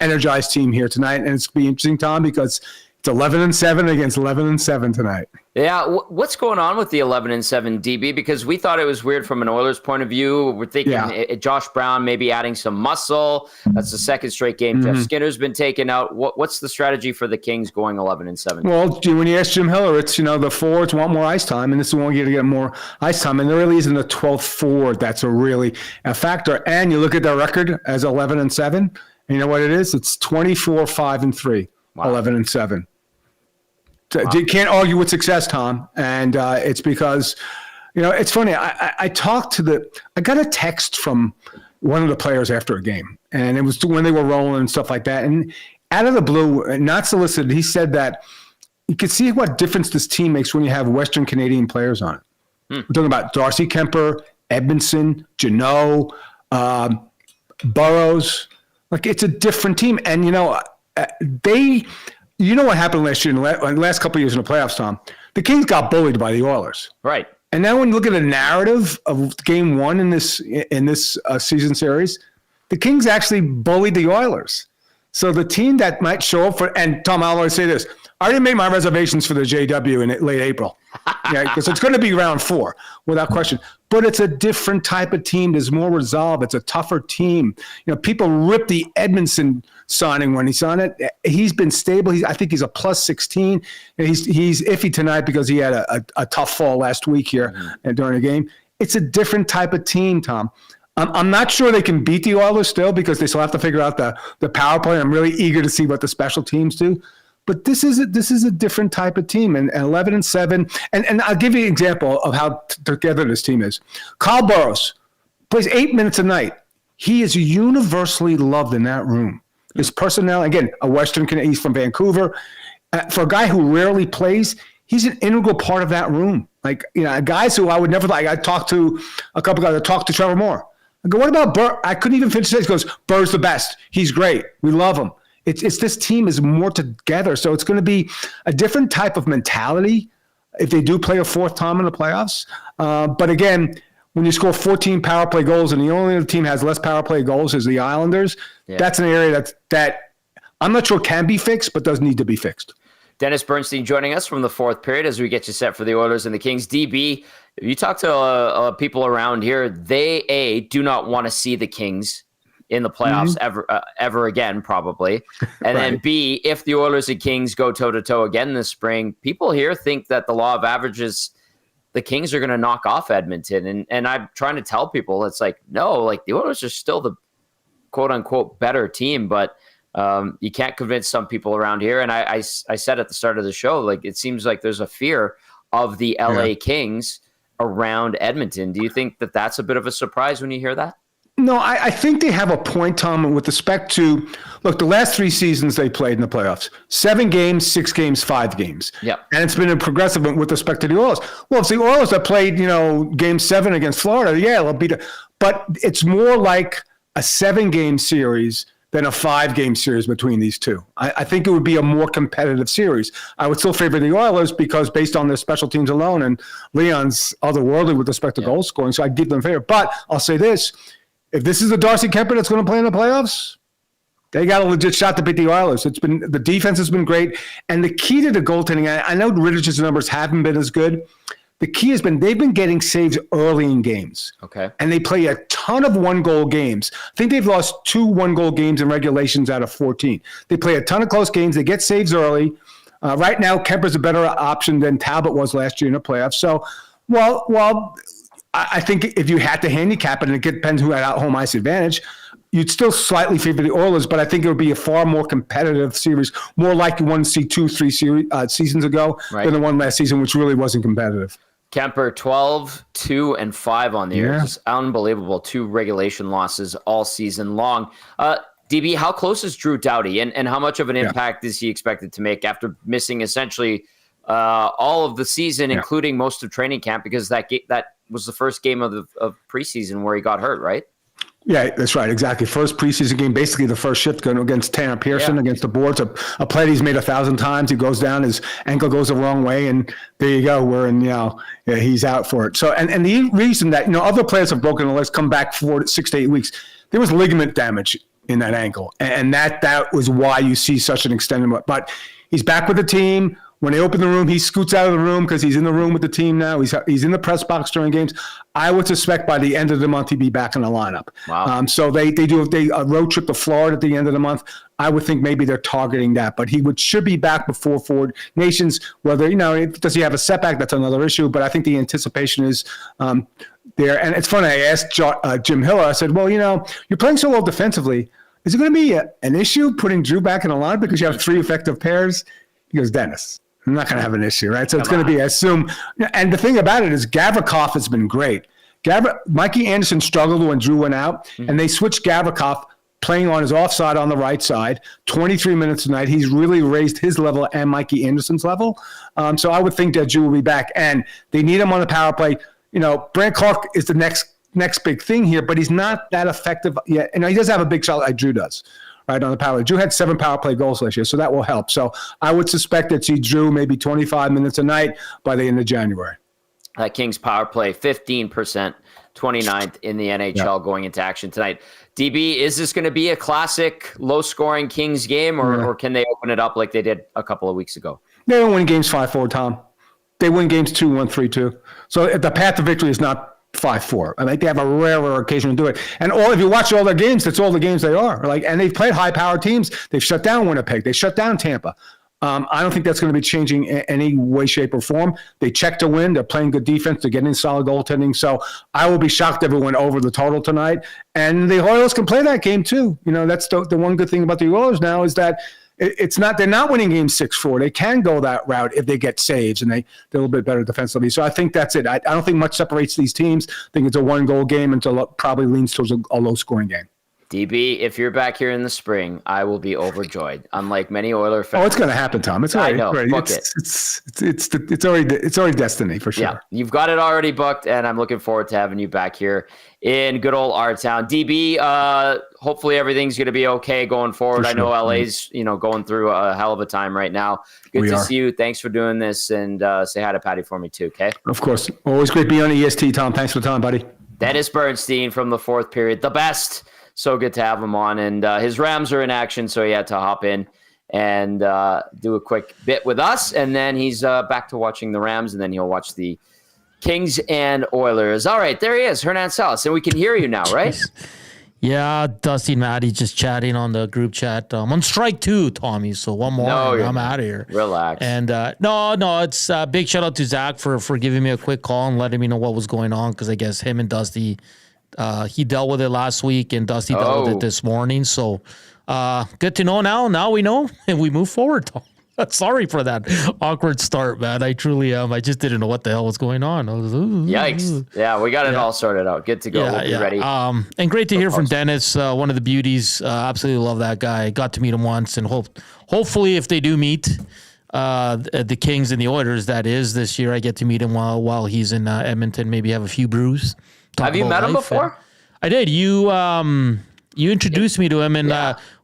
energized team here tonight. And it's going to be interesting, Tom, because it's 11-7 against 11-7 tonight. Yeah, what's going on with the 11-7 DB? Because we thought it was weird from an Oilers point of view. We're thinking Josh Brown maybe adding some muscle. That's the second straight game Jeff Skinner's been taken out. What's the strategy for the Kings going 11-7? Well, when you ask Jim Hiller, it's the forwards want more ice time, and this is one year to get more ice time. And there really isn't a 12th forward that's a factor. And you look at their record as 11-7, and you know what it is? It's 24-5-3, 11-7. Wow. You can't argue with success, Tom, and it's because, it's funny. I got a text from one of the players after a game, and it was when they were rolling and stuff like that. And out of the blue, not solicited, he said that you could see what difference this team makes when you have Western Canadian players on it. We're talking about Darcy Kemper, Edmondson, Jeannot, Burrows. Like, it's a different team, and You know what happened last year, in the last couple of years in the playoffs, Tom? The Kings got bullied by the Oilers. Right. And now when you look at the narrative of game one in this season series, the Kings actually bullied the Oilers. So the team that might show up and Tom, I'll always say this, I already made my reservations for the JW in late April. Because it's going to be round 4, without question. But it's a different type of team. There's more resolve. It's a tougher team. People rip the Edmondson signing when he signed it. He's been stable. I think he's a +16. He's iffy tonight because he had a tough fall last week here during the game. It's a different type of team, Tom. I'm not sure they can beat the Oilers still because they still have to figure out the power play. I'm really eager to see what the special teams do. But this is a different type of team, and 11-7. And I'll give you an example of how together this team is. Kyle Burrows plays 8 minutes a night. He is universally loved in that room. His personnel, again, a Western Canadian, he's from Vancouver. For a guy who rarely plays, he's an integral part of that room. Like, guys who I would never like. I talked to a couple guys. I talked to Trevor Moore. I go, what about Burr? I couldn't even finish it. He goes, Burr's the best. He's great. We love him. It's this team is more together. So it's going to be a different type of mentality if they do play a fourth time in the playoffs. But again, when you score 14 power play goals and the only other team has less power play goals is the Islanders, that's an area that I'm not sure can be fixed, but does need to be fixed. Dennis Bernstein joining us from the fourth period as we get you set for the Oilers and the Kings. DB, if you talk to people around here, they, do not want to see the Kings in the playoffs ever again, probably. And then B, if the Oilers and Kings go toe-to-toe again this spring, people here think that the law of averages, the Kings are going to knock off Edmonton. And I'm trying to tell people, it's like, no, like the Oilers are still the quote-unquote better team, but you can't convince some people around here. And I said at the start of the show, like it seems like there's a fear of the LA Kings around Edmonton. Do you think that that's a bit of a surprise when you hear that? No, I think they have a point, Tom, with respect to, look, the last 3 seasons they played in the playoffs, 7 games, 6 games, 5 games. Yep. And it's been a progressive with respect to the Oilers. Well, it's the Oilers that played, game 7 against Florida. Yeah, they'll beat it. But it's more like a 7-game series than a 5-game series between these two. I think it would be a more competitive series. I would still favor the Oilers because based on their special teams alone, and Leon's otherworldly with respect to goal scoring, so I'd give them a favor. But I'll say this. If this is the Darcy Kemper that's going to play in the playoffs, They got a legit shot to beat the Oilers. The defense has been great. And the key to the goaltending, I know Rittich's numbers haven't been as good. The key has been they've been getting saves early in games. Okay. And they play a ton of 1-goal games. I think they've lost 2 1-goal games in regulations out of 14. They play a ton of close games. They get saves early. Right now, Kemper's a better option than Talbot was last year in the playoffs. So, well, I think if you had to handicap it, and it depends who had out home ice advantage, you'd still slightly favor the Oilers, but I think it would be a far more competitive series, more like you won C2-3 seasons ago than the one last season, which really wasn't competitive. Kemper 12-2-5 on the year. Just unbelievable. 2 regulation losses all season long. DB, how close is Drew Doughty, and how much of an impact is he expected to make after missing essentially all of the season, including most of training camp, because that was the first game of preseason where he got hurt, right? Yeah, that's right. Exactly. First preseason game, basically the first shift going against Tanner Pearson against the boards. A play he's made 1,000 times. He goes down, his ankle goes the wrong way, and there you go. He's out for it. So, and the reason that, other players have broken the legs, come back 6 to 8 weeks. There was ligament damage in that ankle. And that was why you see such an extended, but he's back with the team. When they open the room, he scoots out of the room because he's in the room with the team now. He's in the press box during games. I would suspect by the end of the month he'd be back in the lineup. Wow. So they do a road trip to Florida at the end of the month. I would think maybe they're targeting that, but he should be back before Forward Nations. Whether does he have a setback? That's another issue. But I think the anticipation is there. And it's funny. I asked Jim Hiller. I said, "Well, you're playing so well defensively. Is it going to be an issue putting Drew back in the lineup because you have 3 effective pairs?" He goes, "Dennis, I'm not going to have an issue, right?" So it's going to be, I assume. And the thing about it is Gavrikov has been great. Mikey Anderson struggled when Drew went out, and they switched Gavrikov playing on his offside on the right side, 23 minutes tonight. He's really raised his level and Mikey Anderson's level. So I would think that Drew will be back, and they need him on the power play. Brant Clark is the next big thing here, but he's not that effective yet. And he does have a big shot like Drew does. Right on the power play. Drew had 7 power play goals last year, so that will help. So I would suspect that see Drew maybe 25 minutes a night by the end of January. That Kings power play, 15%, 29th in the NHL going into action tonight. DB, is this going to be a classic low-scoring Kings game, or can they open it up like they did a couple of weeks ago? They don't win games 5-4, Tom. They win games 2-1, 3-2. So the path to victory is not 5-4. I think they have a rare occasion to do it. And if you watch all their games, that's all the games they are. And they've played high-powered teams. They've shut down Winnipeg. They shut down Tampa. I don't think that's going to be changing in any way, shape, or form. They check to win. They're playing good defense. They're getting solid goaltending. So I will be shocked if it went over the total tonight. And the Oilers can play that game too. That's the one good thing about the Oilers now is that they're not winning games 6-4. They can go that route if they get saves and they're a little bit better defensively. So I think that's it. I don't think much separates these teams. I think it's a 1-goal game until it probably leans towards a low-scoring game. DB, if you're back here in the spring, I will be overjoyed. Unlike many Oiler fans. Oh, it's going to happen, Tom. It's already, I know. Book it's already destiny for sure. Yeah, you've got it already booked, and I'm looking forward to having you back here in good old our town. DB, hopefully everything's going to be okay going forward. Sure. I know LA's going through a hell of a time right now. Good to see you. Thanks for doing this, and say hi to Patty for me too. Okay. Of course. Always great being on EST, Tom. Thanks for the time, buddy. Dennis Bernstein from the fourth period, the best. So good to have him on, and his Rams are in action, so he had to hop in and do a quick bit with us, and then he's back to watching the Rams, and then he'll watch the Kings and Oilers. All right, there he is, Hernan Salas, and we can hear you now, right? Yeah, Dusty and Maddie just chatting on the group chat. I'm on strike 2, Tommy, so one more, and I'm out of here. Relax. And no, it's a big shout out to Zach for giving me a quick call and letting me know what was going on, because I guess him and Dusty, he dealt with it last week, and Dusty dealt with it this morning. So good to know now. Now we know, and we move forward. Sorry for that awkward start, man. I truly am. I just didn't know what the hell was going on. Yikes. Yeah, we got it all sorted out. Good to go. We'll be ready. And great to hear from Dennis, one of the beauties. Absolutely love that guy. Got to meet him once, and hopefully if they do meet the Kings and the Oilers, that is, this year, I get to meet him while he's in Edmonton, maybe have a few brews. Have you met him before? I did. You introduced me to him in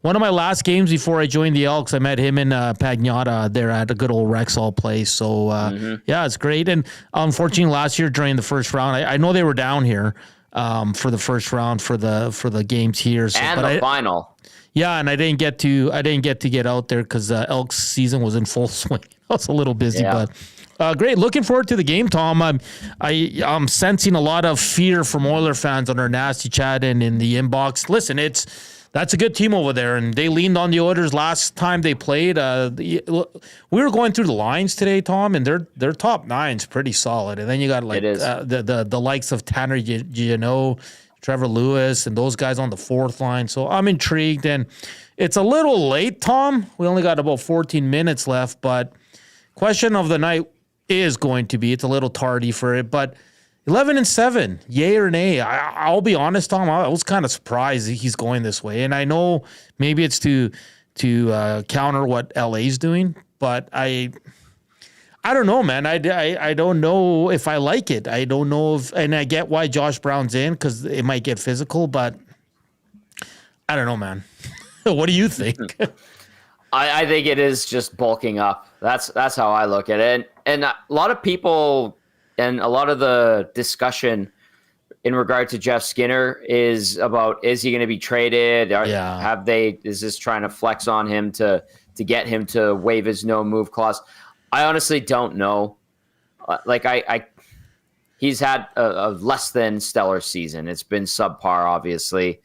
one of my last games before I joined the Elks. I met him in Pagnotta there at a good old Rexall place. So, it's great. And unfortunately, last year during the first round, I know they were down here for the first round for the games here. So, and the final. Yeah, and I didn't get to get out there because Elks season was in full swing. I was a little busy, but great. Looking forward to the game, Tom. I'm sensing a lot of fear from Oiler fans on our nasty chat and in the inbox. Listen, that's a good team over there, and they leaned on the Oilers last time they played. We were going through the lines today, Tom, and their top nine's pretty solid. And then you got like the likes of Tanner Giano, Trevor Lewis, and those guys on the fourth line. So I'm intrigued, and it's a little late, Tom. We only got about 14 minutes left, but question of the night is going to be, it's a little tardy for it, but 11-7, yay or nay? I'll be honest, Tom. I was kind of surprised he's going this way, and I know maybe it's to counter what LA's doing, but I don't know, man. I don't know if I like it. I don't know if, and I get why Josh Brown's in because it might get physical, but I don't know, man. What do you think? I think it is just bulking up. That's how I look at it, and a lot of people. And a lot of the discussion in regard to Jeff Skinner is about, is he going to be traded? Is this trying to flex on him to get him to waive his no move clause? I honestly don't know. He's had a less than stellar season. It's been subpar, obviously.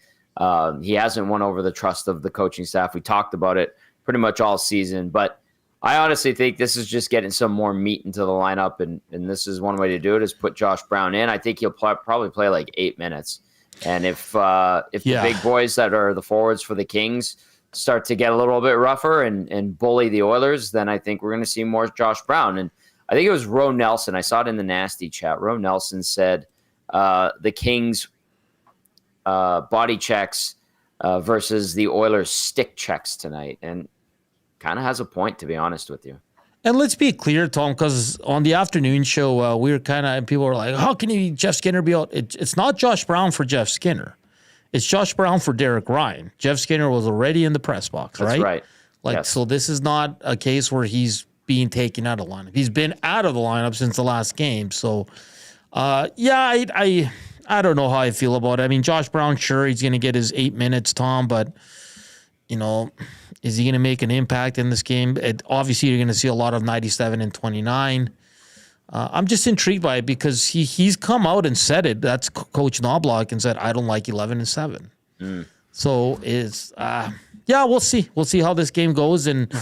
He hasn't won over the trust of the coaching staff. We talked about it pretty much all season, but I honestly think this is just getting some more meat into the lineup, and this is one way to do it, is put Josh Brown in. I think he'll probably play like 8 minutes. And if the big boys that are the forwards for the Kings start to get a little bit rougher and bully the Oilers, then I think we're going to see more Josh Brown. And I think it was Ro Nelson. I saw it in the nasty chat. Ro Nelson said the Kings body checks versus the Oilers stick checks tonight. And kind of has a point, to be honest with you. And let's be clear, Tom, because on the afternoon show, we were people were like, how can Jeff Skinner be out? It's not Josh Brown for Jeff Skinner. It's Josh Brown for Derek Ryan. Jeff Skinner was already in the press box, right? That's right. So this is not a case where he's being taken out of the lineup. He's been out of the lineup since the last game. So, I don't know how I feel about it. I mean, Josh Brown, sure, he's going to get his 8 minutes, Tom, but, is he going to make an impact in this game? Obviously, you're going to see a lot of 97 and 29. I'm just intrigued by it because he's come out and said it. That's Coach Knobloch, and said, I don't like 11-7. So we'll see. We'll see how this game goes. And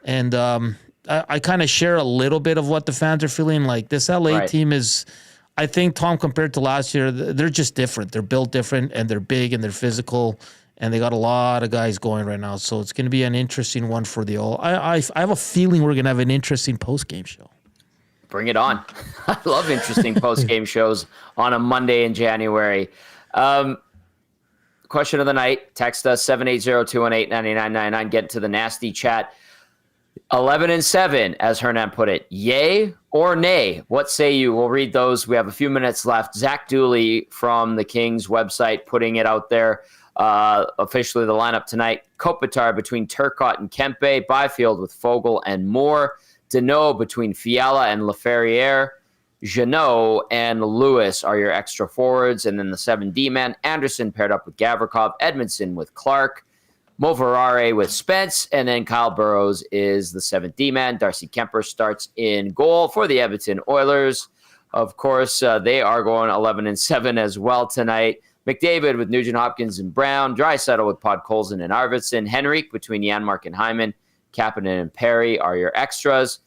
I kind of share a little bit of what the fans are feeling. Like this LA team is, I think, Tom, compared to last year, they're just different. They're built different, and they're big, and they're physical. And they got a lot of guys going right now. So it's going to be an interesting one for the Oil. I have a feeling we're going to have an interesting post-game show. Bring it on. I love interesting post-game shows on a Monday in January. Question of the night. Text us 780-218-9999. Get to the nasty chat. 11-7, as Hernan put it. Yay or nay? What say you? We'll read those. We have a few minutes left. Zach Dooley from the Kings website putting it out there. Officially the lineup tonight: Kopitar between Turcotte and Kempe, Byfield with Fogle and Moore, Deneau between Fiala and Laferriere, Jeannot and Lewis are your extra forwards, and then the 7D man: Anderson paired up with Gavrikov, Edmondson with Clark, Moverare with Spence, and then Kyle Burrows is the 7D man. Darcy Kemper starts in goal for the Edmonton Oilers. Of course, they are going 11-7 as well tonight. McDavid with Nugent Hopkins and Brown, Draisaitl with Podkolzin and Arvidsson, Henrique between Janmark and Hyman, Kapanen and Perry are your extras.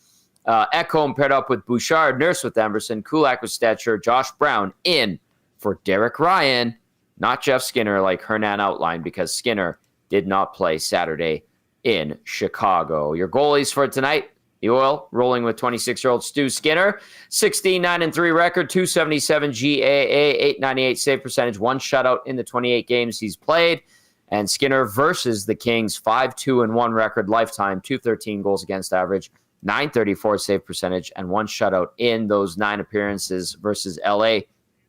Ekholm paired up with Bouchard, Nurse with Emerson, Kulak with Stetcher, Josh Brown in for Derek Ryan, not Jeff Skinner like Hernan outlined, because Skinner did not play Saturday in Chicago. Your goalies for tonight: the Oil rolling with 26-year-old Stu Skinner, 16-9-3 record, 277 GAA, 898 save percentage, one shutout in the 28 games he's played. And Skinner versus the Kings, 5-2-1 record lifetime, 213 goals against average, 934 save percentage, and one shutout in those 9 appearances versus LA.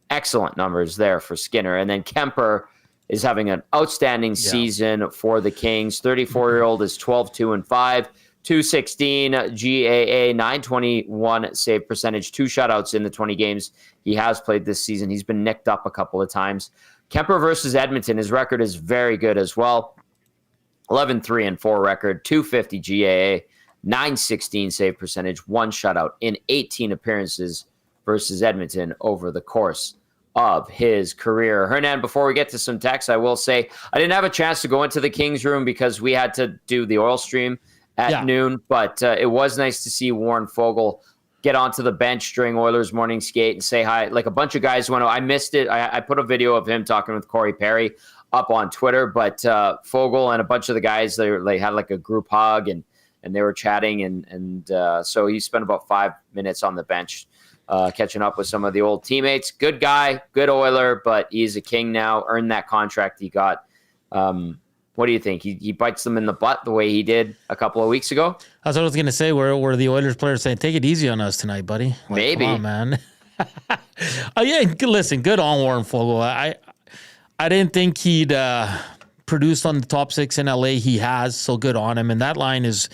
Excellent numbers there for Skinner. And then Kemper is having an outstanding season for the Kings. 34-year-old is 12-2-5. 216 GAA, 921 save percentage, 2 shutouts in the 20 games he has played this season. He's been nicked up a couple of times. Kemper versus Edmonton, his record is very good as well. 11-3-4 record, 250 GAA, 916 save percentage, 1 shutout in 18 appearances versus Edmonton over the course of his career. Hernan, before we get to some text, I will say I didn't have a chance to go into the Kings room because we had to do the oil stream at noon, but it was nice to see Warren Foegele get onto the bench during Oilers morning skate and say hi. Like a bunch of guys went, I missed it. I put a video of him talking with Corey Perry up on Twitter, but Foegele and a bunch of the guys, they had like a group hug and they were chatting. And so he spent about 5 minutes on the bench catching up with some of the old teammates. Good guy, good Oiler, but he's a King now, earned that contract he got. What do you think? He bites them in the butt the way he did a couple of weeks ago? That's what I was going to say. Where the Oilers players saying, take it easy on us tonight, buddy. Like, maybe. Come on, man. Yeah, listen, good on Warren Foegele. I didn't think he'd produced on the top 6 in LA. He has, so good on him. And that line is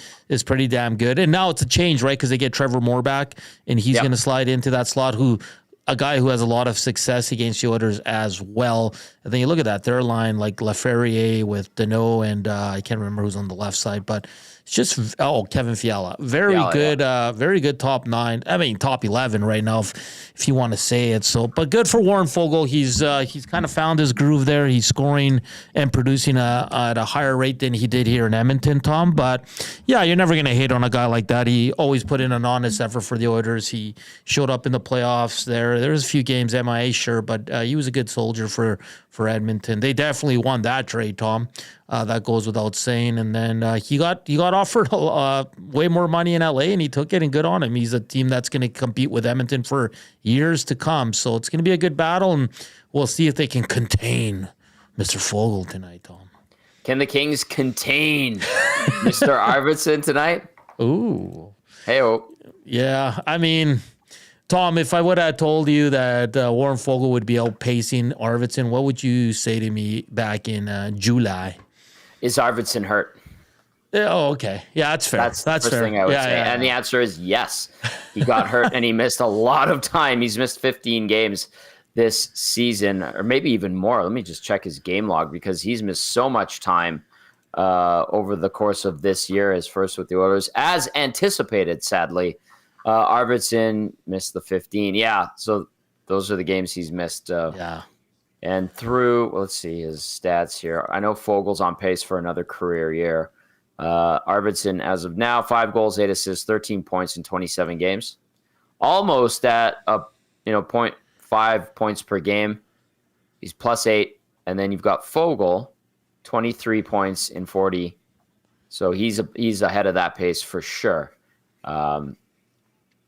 pretty damn good. And now it's a change, right? Because they get Trevor Moore back, and he's going to slide into that slot, a guy who has a lot of success against the Oilers as well. And then you look at that, their line, like Laferriere with Deneau, and I can't remember who's on the left side, but it's just, Kevin Fiala. Very good top 9. I mean, top 11 right now, if you want to say it. So, but good for Warren Foegele. He's kind of found his groove there. He's scoring and producing at a higher rate than he did here in Edmonton, Tom. But yeah, you're never going to hate on a guy like that. He always put in an honest effort for the Oilers. He showed up in the playoffs there. There was a few games MIA, sure, but he was a good soldier for Edmonton. They definitely won that trade, Tom. That goes without saying. And then he got offered way more money in LA, and he took it, and good on him. He's a team that's going to compete with Edmonton for years to come. So it's going to be a good battle, and we'll see if they can contain Mr. Foegele tonight, Tom. Can the Kings contain Mr. Arvidsson tonight? Ooh. Hey-oh. Yeah, I mean, Tom, if I would have told you that Warren Foegele would be outpacing Arvidsson, what would you say to me back in July? Is Arvidsson hurt? Oh, okay. Yeah, that's fair. That's the first thing I would say. And the answer is yes. He got hurt, and he missed a lot of time. He's missed 15 games this season, or maybe even more. Let me just check his game log, because he's missed so much time over the course of this year, his first with the Oilers, as anticipated, sadly. Arvidsson missed the 15. Yeah, so those are the games he's missed. And through, let's see his stats here. I know Fogel's on pace for another career year. Arvidsson, as of now, 5 goals, 8 assists, 13 points in 27 games. Almost at 0.5 points per game. He's +8. And then you've got Foegele, 23 points in 40. So he's ahead of that pace for sure. And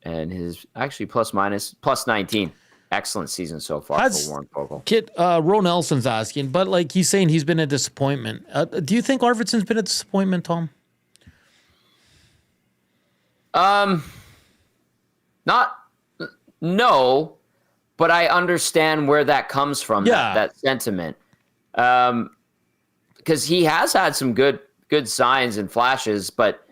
his actually +19. Excellent season so far for Warren Foegele. Kid, Ro Nelson's asking, but like he's saying he's been a disappointment. Do you think Arvidsson's been a disappointment, Tom? No, but I understand where that comes from. That sentiment. Because he has had some good signs and flashes, but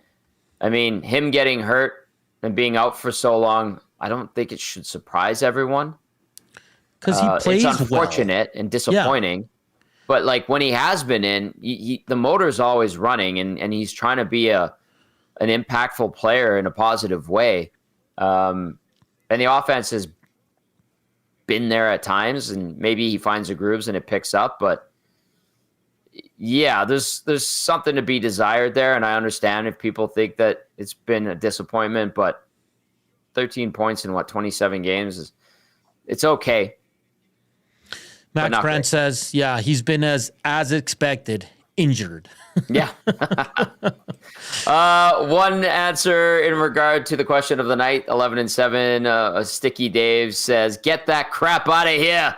I mean, him getting hurt and being out for so long, I don't think it should surprise everyone. Because he plays it's unfortunate and disappointing, but like when he has been in, the motor's always running, and he's trying to be an impactful player in a positive way. And the offense has been there at times, and maybe he finds the grooves and it picks up. But yeah, there's something to be desired there, and I understand if people think that it's been a disappointment, but 13 points in 27 games it's okay. Max Brand says, yeah, he's been as expected, injured. Yeah. One answer in regard to the question of the night, 11-7, Sticky Dave says, get that crap out of here.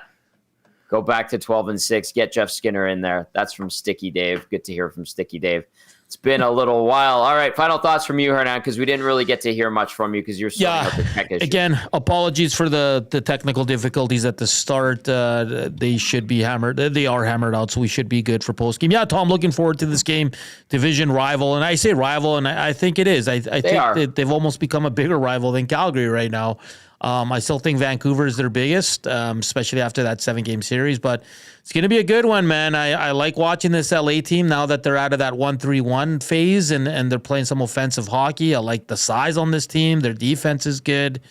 Go back to 12-6. Get Jeff Skinner in there. That's from Sticky Dave. Good to hear from Sticky Dave. It's been a little while. All right, final thoughts from you, Hernan, because we didn't really get to hear much from you because you're sorting out the tech issues. Again, apologies for the technical difficulties at the start. They should be hammered. They are hammered out, so we should be good for postgame. Yeah, Tom, looking forward to this game. Division rival, and I say rival, and I think it is. I think they've almost become a bigger rival than Calgary right now. I still think Vancouver is their biggest, especially after that 7-game series. But it's going to be a good one, man. I like watching this LA team now that they're out of that 1-3-1 phase and they're playing some offensive hockey. I like the size on this team. Their defense is good.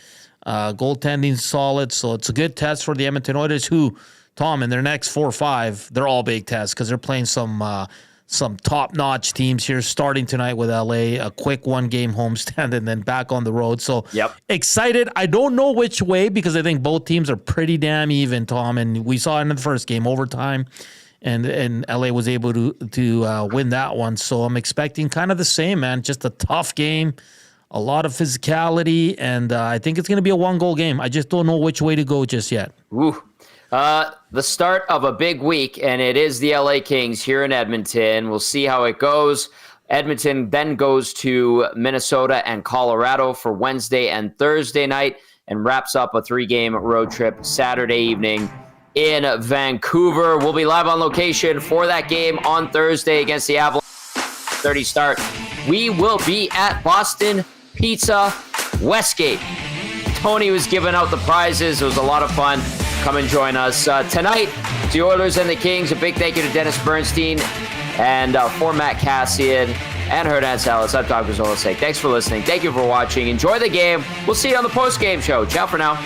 Goaltending's solid. So it's a good test for the Edmonton Oilers who, Tom, in their next 4 or 5, they're all big tests because they're playing some top-notch teams here, starting tonight with LA, a quick 1-game homestand, and then back on the road. So excited. I don't know which way because I think both teams are pretty damn even, Tom. And we saw it in the first game, overtime, and LA was able to win that one. So I'm expecting kind of the same, man. Just a tough game, a lot of physicality, and I think it's going to be a 1-goal game. I just don't know which way to go just yet. Ooh. The start of a big week, and it is the LA Kings here in Edmonton. We'll see how it goes. Edmonton then goes to Minnesota and Colorado for Wednesday and Thursday night and wraps up a 3-game road trip Saturday evening in Vancouver. We'll be live on location for that game on Thursday against the Avalanche. 30 start. We will be at Boston Pizza Westgate. Tony was giving out the prizes. It was a lot of fun. Come and join us. Tonight, the Oilers and the Kings. A big thank you to Dennis Bernstein and for Matt Kassian and Hernan Salas. I'm Doug Gazzola saying thanks for listening. Thank you for watching. Enjoy the game. We'll see you on the post-game show. Ciao for now.